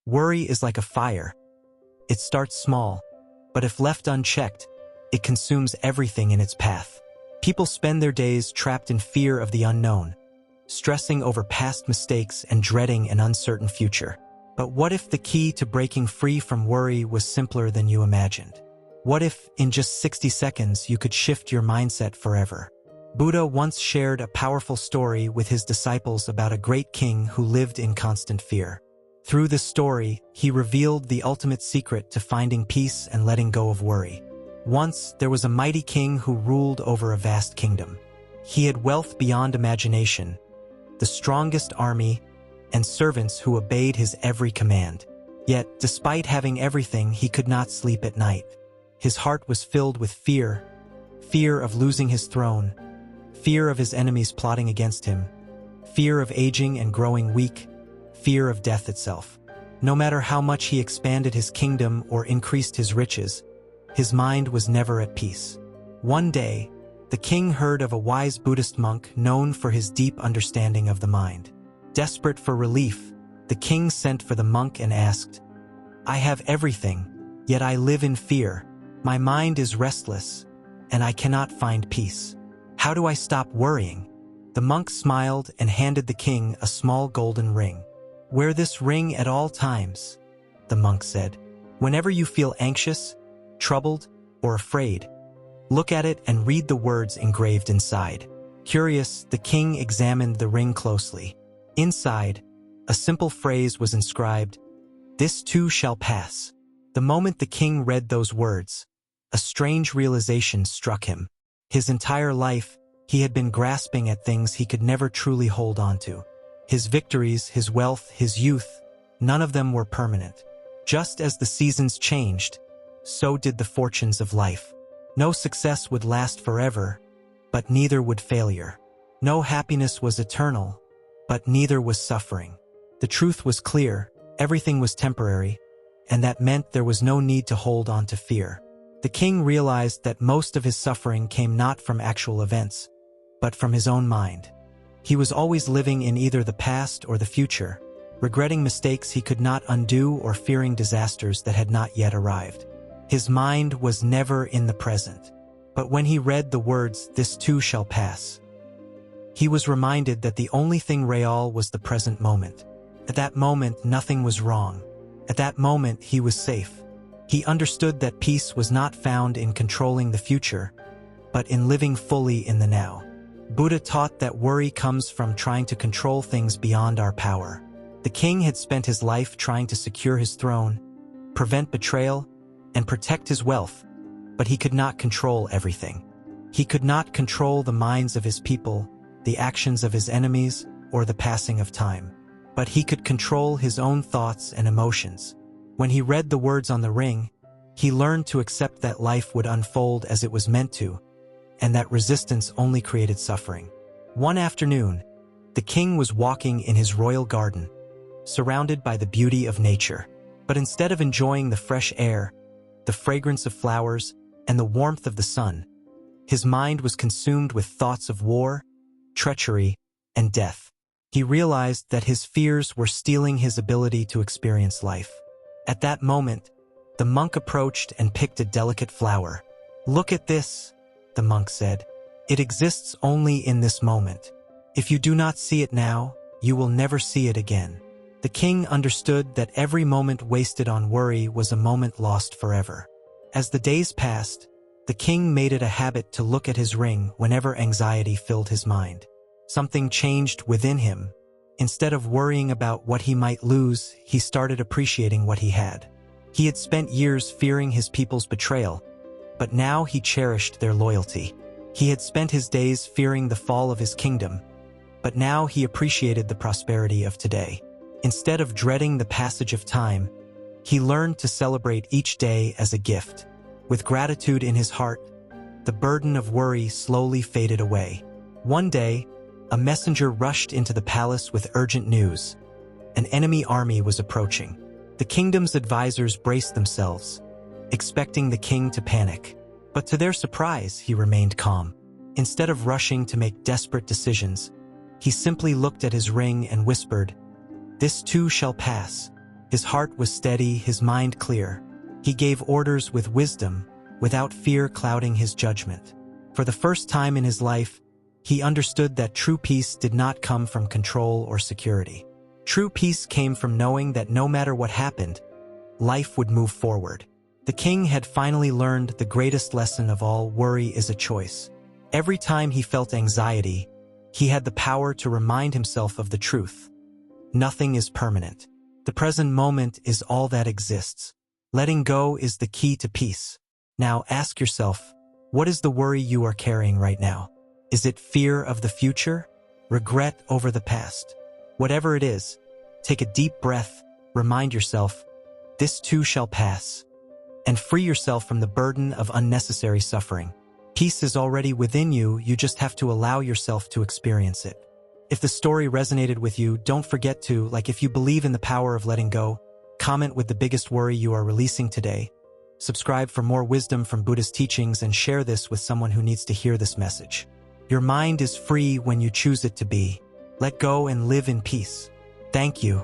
Worry is like a fire. It starts small, but if left unchecked, it consumes everything in its path. People spend their days trapped in fear of the unknown, stressing over past mistakes and dreading an uncertain future. But what if the key to breaking free from worry was simpler than you imagined? What if, in just 60 seconds, you could shift your mindset forever? Buddha once shared a powerful story with his disciples about a great king who lived in constant fear. Through this story, he revealed the ultimate secret to finding peace and letting go of worry. Once, there was a mighty king who ruled over a vast kingdom. He had wealth beyond imagination, the strongest army, and servants who obeyed his every command. Yet, despite having everything, he could not sleep at night. His heart was filled with fear of losing his throne, fear of his enemies plotting against him, fear of aging and growing weak, fear of death itself. No matter how much he expanded his kingdom or increased his riches, his mind was never at peace. One day, the king heard of a wise Buddhist monk known for his deep understanding of the mind. Desperate for relief, the king sent for the monk and asked, "I have everything, yet I live in fear. My mind is restless, and I cannot find peace. How do I stop worrying?" The monk smiled and handed the king a small golden ring. "Wear this ring at all times," the monk said. "Whenever you feel anxious, troubled, or afraid, look at it and read the words engraved inside." Curious, the king examined the ring closely. Inside, a simple phrase was inscribed, "This too shall pass." The moment the king read those words, a strange realization struck him. His entire life, he had been grasping at things he could never truly hold on to. His victories, his wealth, his youth, none of them were permanent. Just as the seasons changed, so did the fortunes of life. No success would last forever, but neither would failure. No happiness was eternal, but neither was suffering. The truth was clear, everything was temporary, and that meant there was no need to hold on to fear. The king realized that most of his suffering came not from actual events, but from his own mind. He was always living in either the past or the future, regretting mistakes he could not undo or fearing disasters that had not yet arrived. His mind was never in the present. But when he read the words, "This too shall pass," he was reminded that the only thing real was the present moment. At that moment, nothing was wrong. At that moment, he was safe. He understood that peace was not found in controlling the future, but in living fully in the now. Buddha taught that worry comes from trying to control things beyond our power. The king had spent his life trying to secure his throne, prevent betrayal, and protect his wealth, but he could not control everything. He could not control the minds of his people, the actions of his enemies, or the passing of time. But he could control his own thoughts and emotions. When he read the words on the ring, he learned to accept that life would unfold as it was meant to, and that resistance only created suffering. One afternoon, the king was walking in his royal garden, surrounded by the beauty of nature. But instead of enjoying the fresh air, the fragrance of flowers, and the warmth of the sun, his mind was consumed with thoughts of war, treachery, and death. He realized that his fears were stealing his ability to experience life. At that moment, the monk approached and picked a delicate flower. "Look at this," the monk said. "It exists only in this moment. If you do not see it now, you will never see it again." The king understood that every moment wasted on worry was a moment lost forever. As the days passed, the king made it a habit to look at his ring whenever anxiety filled his mind. Something changed within him. Instead of worrying about what he might lose, he started appreciating what he had. He had spent years fearing his people's betrayal, but now he cherished their loyalty. He had spent his days fearing the fall of his kingdom, but now he appreciated the prosperity of today. Instead of dreading the passage of time, he learned to celebrate each day as a gift. With gratitude in his heart, the burden of worry slowly faded away. One day, a messenger rushed into the palace with urgent news. An enemy army was approaching. The kingdom's advisors braced themselves, expecting the king to panic. But to their surprise, he remained calm. Instead of rushing to make desperate decisions, he simply looked at his ring and whispered, "This too shall pass." His heart was steady, his mind clear. He gave orders with wisdom, without fear clouding his judgment. For the first time in his life, he understood that true peace did not come from control or security. True peace came from knowing that no matter what happened, life would move forward. The king had finally learned the greatest lesson of all: worry is a choice. Every time he felt anxiety, he had the power to remind himself of the truth. Nothing is permanent. The present moment is all that exists. Letting go is the key to peace. Now ask yourself, what is the worry you are carrying right now? Is it fear of the future? Regret over the past? Whatever it is, take a deep breath, remind yourself, this too shall pass, and free yourself from the burden of unnecessary suffering. Peace is already within you, you just have to allow yourself to experience it. If the story resonated with you, don't forget to, if you believe in the power of letting go, comment with the biggest worry you are releasing today. Subscribe for more wisdom from Buddhist teachings and share this with someone who needs to hear this message. Your mind is free when you choose it to be. Let go and live in peace. Thank you.